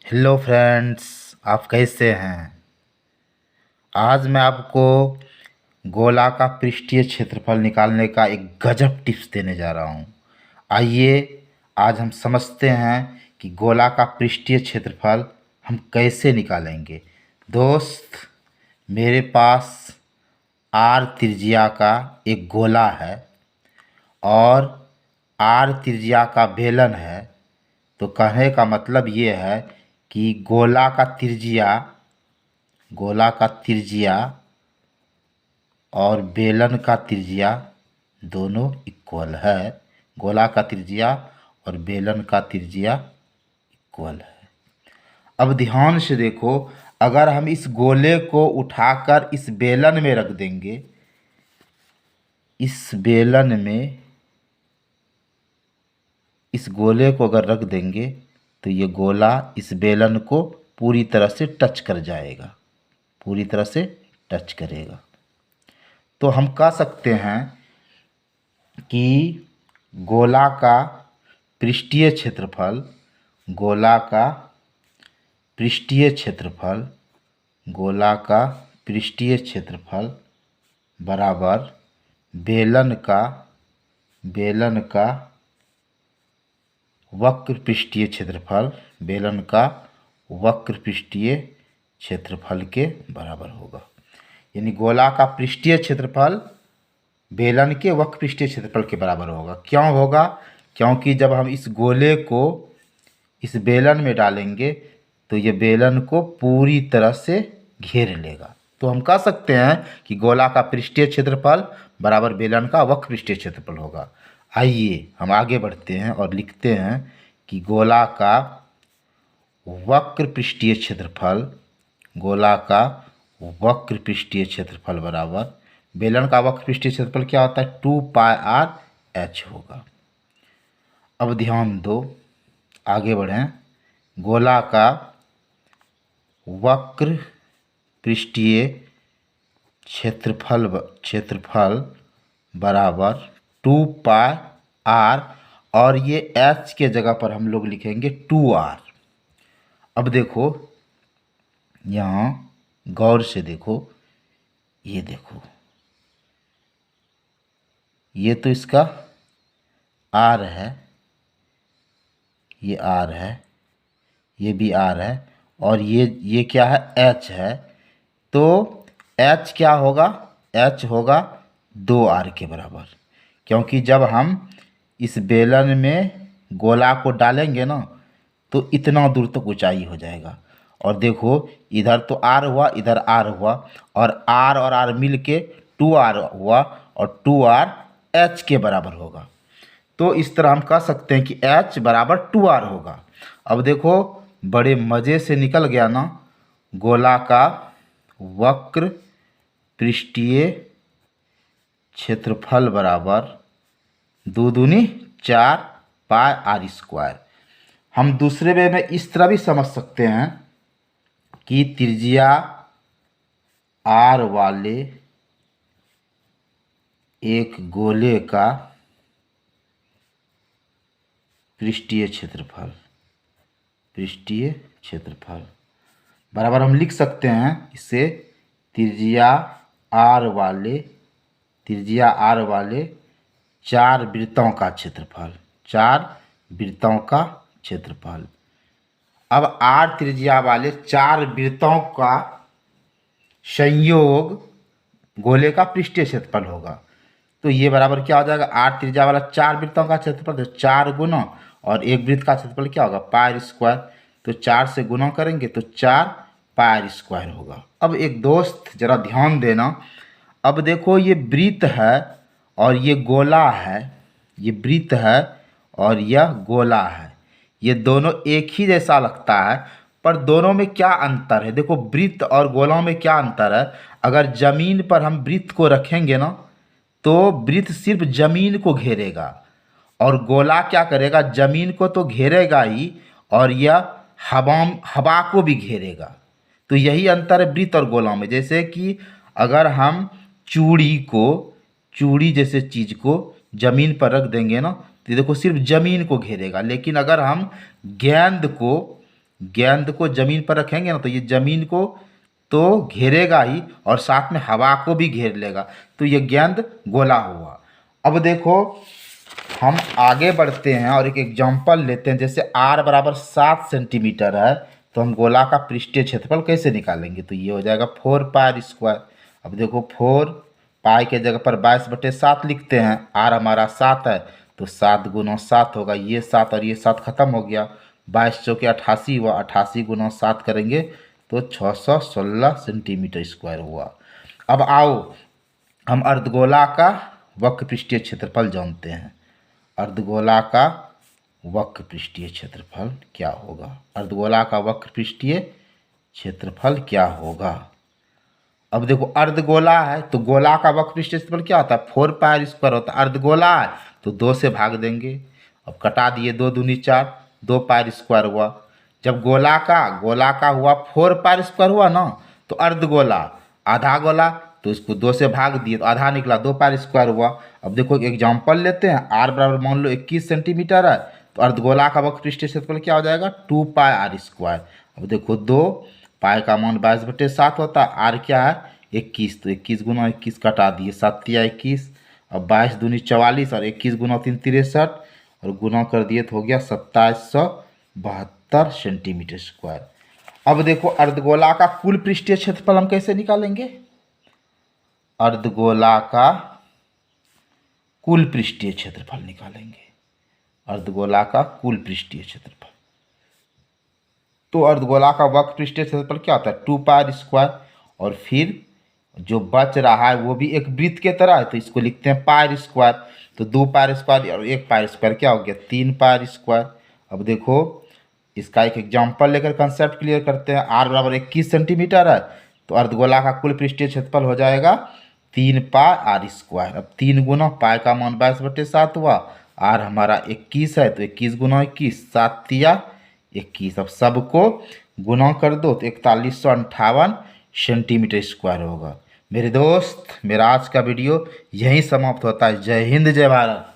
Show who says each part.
Speaker 1: Hello friends, आप कैसे हैं। आज मैं आपको गोला का पृष्ठीय क्षेत्रफल निकालने का एक गजब टिप्स देने जा रहा हूं। आइए आज हम समझते हैं कि गोला का पृष्ठीय क्षेत्रफल हम कैसे निकालेंगे। दोस्त, मेरे पास आर त्रिज्या का एक गोला है और आर त्रिज्या का बेलन है। तो कहने का मतलब ये है कि गोला का त्रिज्या और बेलन का त्रिज्या दोनों इक्वल है। गोला का त्रिज्या और बेलन का त्रिज्या इक्वल है। अब ध्यान से देखो, अगर हम इस गोले को उठाकर इस बेलन में रख देंगे, इस गोले को अगर रख देंगे तो ये गोला इस बेलन को पूरी तरह से टच कर जाएगा, पूरी तरह से टच करेगा। तो हम कह सकते हैं कि गोला का पृष्ठीय क्षेत्रफल गोला का पृष्ठीय क्षेत्रफल बराबर बेलन का वक्र पृष्ठीय क्षेत्रफल के बराबर होगा। यानी गोला का पृष्ठीय क्षेत्रफल बेलन के वक्र पृष्ठीय क्षेत्रफल के बराबर होगा। क्यों होगा? क्योंकि जब हम इस गोले को इस बेलन में डालेंगे तो ये बेलन को पूरी तरह से घेर लेगा। तो हम कह सकते हैं कि गोला का पृष्ठीय क्षेत्रफल बराबर बेलन का वक्र पृष्ठीय क्षेत्रफल होगा। आइए हम आगे बढ़ते हैं और लिखते हैं कि गोला का वक्र पृष्ठीय क्षेत्रफल बराबर बेलन का वक्र पृष्ठीय क्षेत्रफल क्या होता है? 2πr/h होगा। अब ध्यान दो, आगे बढ़ें। गोला का वक्र पृष्ठीय क्षेत्रफल बराबर 2πr, और ये h के जगह पर हम लोग लिखेंगे 2r। अब देखो, यहाँ गौर से देखो, ये देखो, ये तो इसका r है, ये r है, ये भी r है, और ये क्या है? h है। तो h क्या होगा? h होगा 2r के बराबर, क्योंकि जब हम इस बेलन में गोला को डालेंगे ना तो इतना दूर तक ऊंचाई हो जाएगा। और देखो, इधर तो r हुआ, इधर r हुआ, और r मिल के 2r हुआ, और 2r h के बराबर होगा। तो इस तरह हम कह सकते हैं कि h बराबर 2r होगा। अब देखो, बड़े मज़े से निकल गया ना। गोला का वक्र पृष्ठीय क्षेत्रफल बराबर 2 दूनी 4πr²। हम दूसरे वे में इस तरह भी समझ सकते हैं कि त्रिज्या r वाले एक गोले का पृष्ठीय क्षेत्रफल बराबर हम लिख सकते हैं इसे त्रिज्या r वाले 4 वृत्तों का क्षेत्रफल। अब r त्रिज्या वाले 4 वृत्तों का संयोग गोले का पृष्ठीय क्षेत्रफल होगा। तो ये बराबर क्या हो जाएगा? r त्रिज्या वाला 4 वृत्तों का क्षेत्रफल, तो 4 गुना, और एक वृत्त का क्षेत्रफल क्या होगा? πr²। तो 4 से गुना करेंगे तो 4πr² होगा। अब एक दोस्त जरा ध्यान देना। अब देखो, ये वृत्त है और ये गोला है, ये वृत्त है और यह गोला है। ये दोनों एक ही जैसा लगता है, पर दोनों में क्या अंतर है? देखो, वृत्त और गोलों में क्या अंतर है? अगर जमीन पर हम वृत्त को रखेंगे ना तो वृत्त सिर्फ जमीन को घेरेगा, और गोला क्या करेगा? जमीन को तो घेरेगा ही, और यह हवा को भी घेरेगा। तो यही अंतर है वृत्त और गोलों में। जैसे कि अगर हम चूड़ी जैसे चीज़ को जमीन पर रख देंगे ना तो देखो सिर्फ जमीन को घेरेगा, लेकिन अगर हम गेंद को गेंद को ज़मीन पर रखेंगे ना तो ये ज़मीन को तो घेरेगा ही और साथ में हवा को भी घेर लेगा, तो ये गेंद गोला हुआ। अब देखो हम आगे बढ़ते हैं और एक एग्जांपल लेते हैं। जैसे r बराबर 7 सेंटीमीटर है तो हम गोला का पृष्ठीय क्षेत्रफल कैसे निकालेंगे, तो ये हो जाएगा 4 पाई स्क्वायर। अब देखो 4 पाई के जगह पर 22/7 लिखते हैं, r हमारा 7 है तो 7 गुना 7 होगा, ये 7 और ये 7 खत्म हो गया, 22 चौके 88 हुआ, 88 गुना 7 करेंगे तो 616 सेंटीमीटर स्क्वायर हुआ। अब आओ हम अर्धगोला का वक्र पृष्ठीय क्षेत्रफल जानते हैं। अर्धगोला का वक्र पृष्ठीय क्षेत्रफल क्या होगा, अर्धगोला का वक्र पृष्ठीय क्षेत्रफल क्या होगा। अब देखो अर्धगोला है तो गोला का वक्र पृष्ठीय क्षेत्रफल क्या होता है, 4 पाई स्क्वायर होता है। अर्धगोला है तो 2 से भाग देंगे, अब कटा दिए, 2 दूनी 4, 2 पाई स्क्वायर हुआ। जब गोला का हुआ 4 पाई स्क्वायर हुआ ना, तो अर्धगोला आधा गोला तो इसको 2 से भाग दिए तो आधा निकला, 2 पाई स्क्वायर हुआ। अब देखो एक एग्जाम्पल लेते हैं, r बराबर मान लो 21 सेंटीमीटर है तो अर्धगोला का वक्र पृष्ठीय क्षेत्रफल क्या हो जाएगा, 2 पाई r स्क्वायर। अब देखो 2 पाई का मान 22/7 होता है, r क्या है 21, तो 21 गुना 21 कटा दिए, 7 या 21, अब 22 दूनी 44 और 21 गुना 3 63 और गुना कर दिए तो हो गया 2772 सेंटीमीटर स्क्वायर। अब देखो अर्धगोला का कुल पृष्ठीय क्षेत्रफल हम कैसे निकालेंगे, अर्धगोला का कुल पृष्ठीय क्षेत्रफल निकालेंगे, अर्धगोला का कुल पृष्ठीय क्षेत्रफल। तो अर्धगोला का वक्र पृष्ठीय क्षेत्रफल क्या होता है, 2 पाई स्क्वायर, और फिर जो बच रहा है वो भी एक वृत्त के तरह है तो इसको लिखते हैं पाई स्क्वायर। तो 2 पाई स्क्वायर और 1 पाई स्क्वायर क्या हो गया, 3 पाई स्क्वायर। अब देखो इसका एक एग्जाम्पल लेकर कंसेप्ट क्लियर करते हैं। r बराबर 21 सेंटीमीटर है तो अर्धगोला का कुल पृष्ठीय क्षेत्रफल हो जाएगा 3 पाई r स्क्वायर। अब 3 गुना पाई का मान 22/7 हुआ, r हमारा 21 है तो 21 गुना 21, 7 या 21। अब सबको गुना कर दो तो 4158 सेंटीमीटर स्क्वायर होगा। मेरे दोस्त, मेरा आज का वीडियो यहीं समाप्त होता है। जय हिंद, जय भारत।